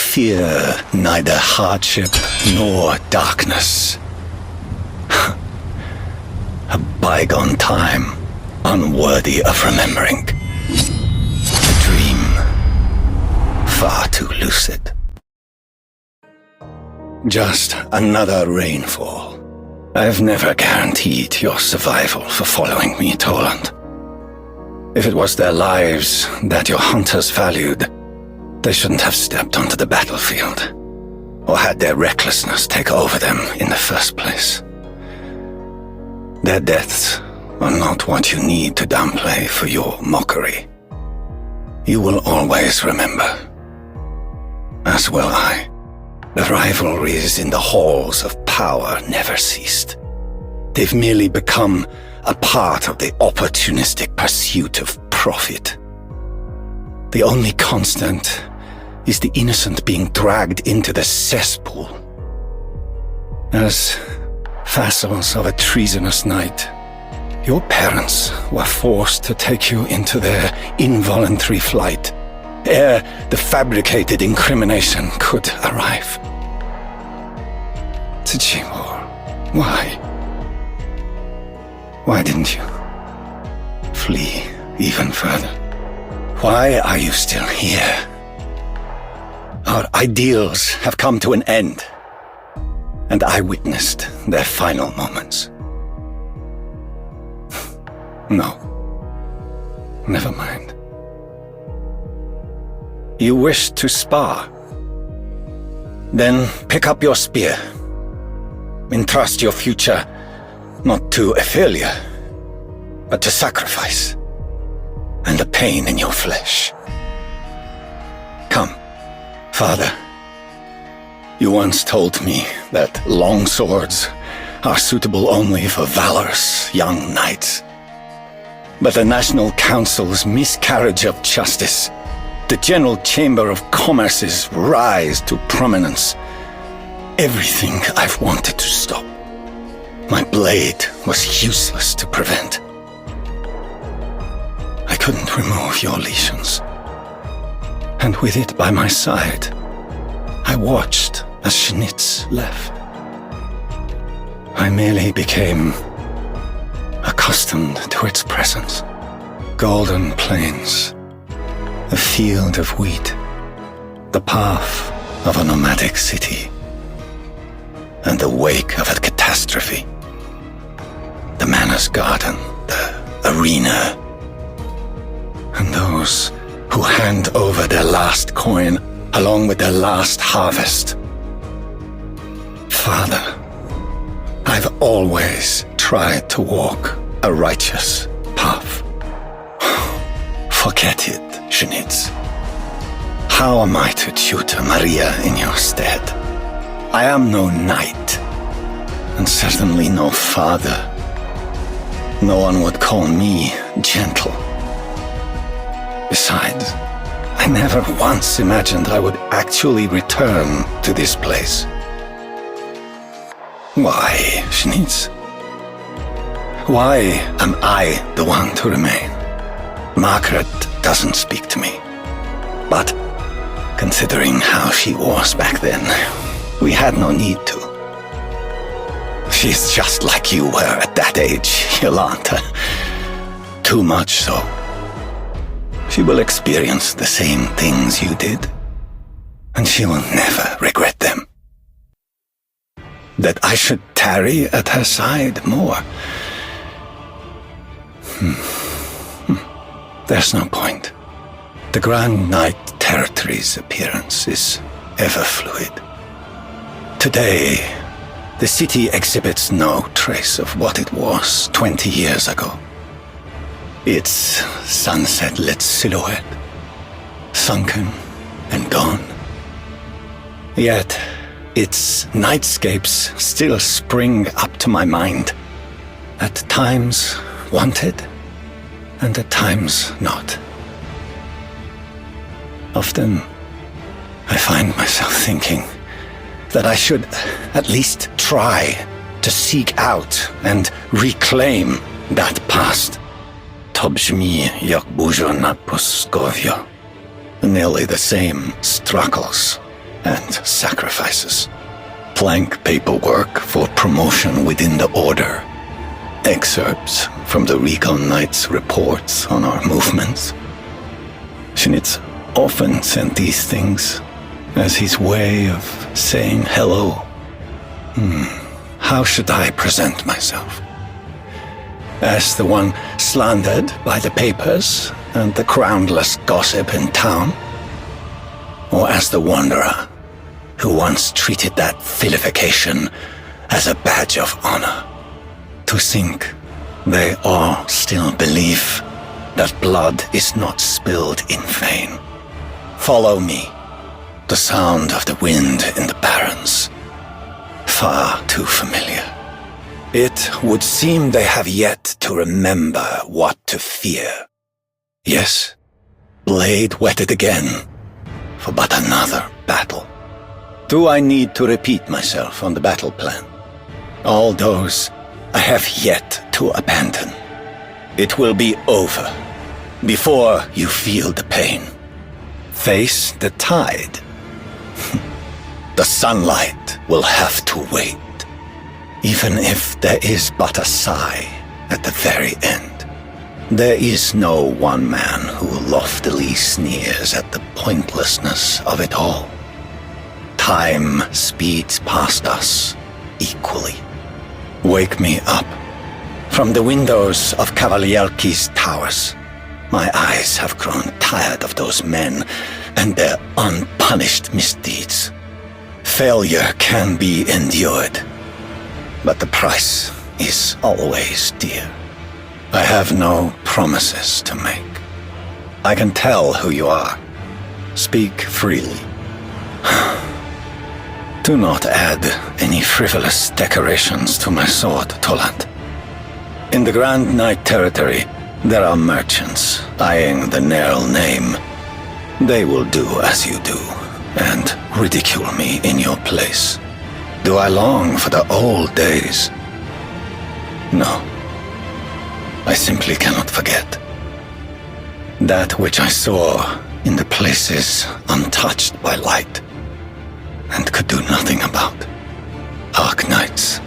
fear neither hardship nor darkness. A bygone time, unworthy of remembering. A dream, far too lucid. Just another rainfall. I've never guaranteed your survival for following me, Toland. If it was their lives that your hunters valued, they shouldn't have stepped onto the battlefield, or had their recklessness take over them in the first place. Their deaths are not what you need to downplay for your mockery. You will always remember, as will I. The rivalries in the halls of power never ceased. They've merely become a part of the opportunistic pursuit of profit. The only constant is the innocent being dragged into the cesspool. As vassals of a treasonous knight, your parents were forced to take you into their involuntary flight, ere the fabricated incrimination could arrive. Tsuchimor, why? Why didn't you flee even further? Why are you still here? Our ideals have come to an end, and I witnessed their final moments. No. Never mind. You wish to spar? Then pick up your spear. Entrust your future not to Ophelia, but to sacrifice and the pain in your flesh. Come, Father. You once told me that long swords are suitable only for valorous young knights. But the National Council's miscarriage of justice, the General Chamber of Commerce's rise to prominence, everything I've wanted to stop. My blade was useless to prevent. I couldn't remove your lesions. And with it by my side, I watched as Schnitz left. I merely became accustomed to its presence. Golden plains, a field of wheat, the path of a nomadic city, and the wake of a catastrophe. The manor's garden, the arena, and those who hand over their last coin along with their last harvest. Father, I've always tried to walk a righteous path. Forget it, Schnitz. How am I to tutor Maria in your stead? I am no knight, and certainly no father. No one would call me gentle. Besides, I never once imagined I would actually return to this place. Why, Schnitz? Why am I the one to remain? Margaret doesn't speak to me. But, considering how she was back then, we had no need to. She's just like you were at that age, Yolanta. Too much so. She will experience the same things you did, and she will never regret them. That I should tarry at her side more. There's no point. The Grand Knight territory's appearance is ever fluid. Today, the city exhibits no trace of what it was 20 years ago. Its sunset-lit silhouette, sunken and gone. Yet, its nightscapes still spring up to my mind, at times wanted, and at times not. Often, I find myself thinking that I should at least try to seek out and reclaim that past. To brzmi jak burza nad Pustowio. Nearly the same struggles and sacrifices. Blank paperwork for promotion within the Order. Excerpts from the Recon Knights' reports on our movements. Schnitt's often sent these things as his way of saying hello. How should I present myself? As the one slandered by the papers and the groundless gossip in town? Or as the wanderer who once treated that vilification as a badge of honor? To think they all still believe that blood is not spilled in vain. Follow me. The sound of the wind in the barrens. Far too familiar. It would seem they have yet to remember what to fear. Yes, blade whetted again, for but another battle. Do I need to repeat myself on the battle plan? All those I have yet to abandon. It will be over before you feel the pain. Face the tide. The sunlight will have to wait, even if there is but a sigh at the very end. There is no one man who loftily sneers at the pointlessness of it all. Time speeds past us equally. Wake me up. From the windows of Cavalielki's towers, my eyes have grown tired of those men and their unpunished misdeeds. Failure can be endured, but the price is always dear. I have no promises to make. I can tell who you are. Speak freely. Do not add any frivolous decorations to my sword, Toland. In the Grand Knight territory, there are merchants eyeing the Nerl name. They will do as you do, and ridicule me in your place. Do I long for the old days? No. I simply cannot forget. That which I saw in the places untouched by light, and could do nothing about. Arknights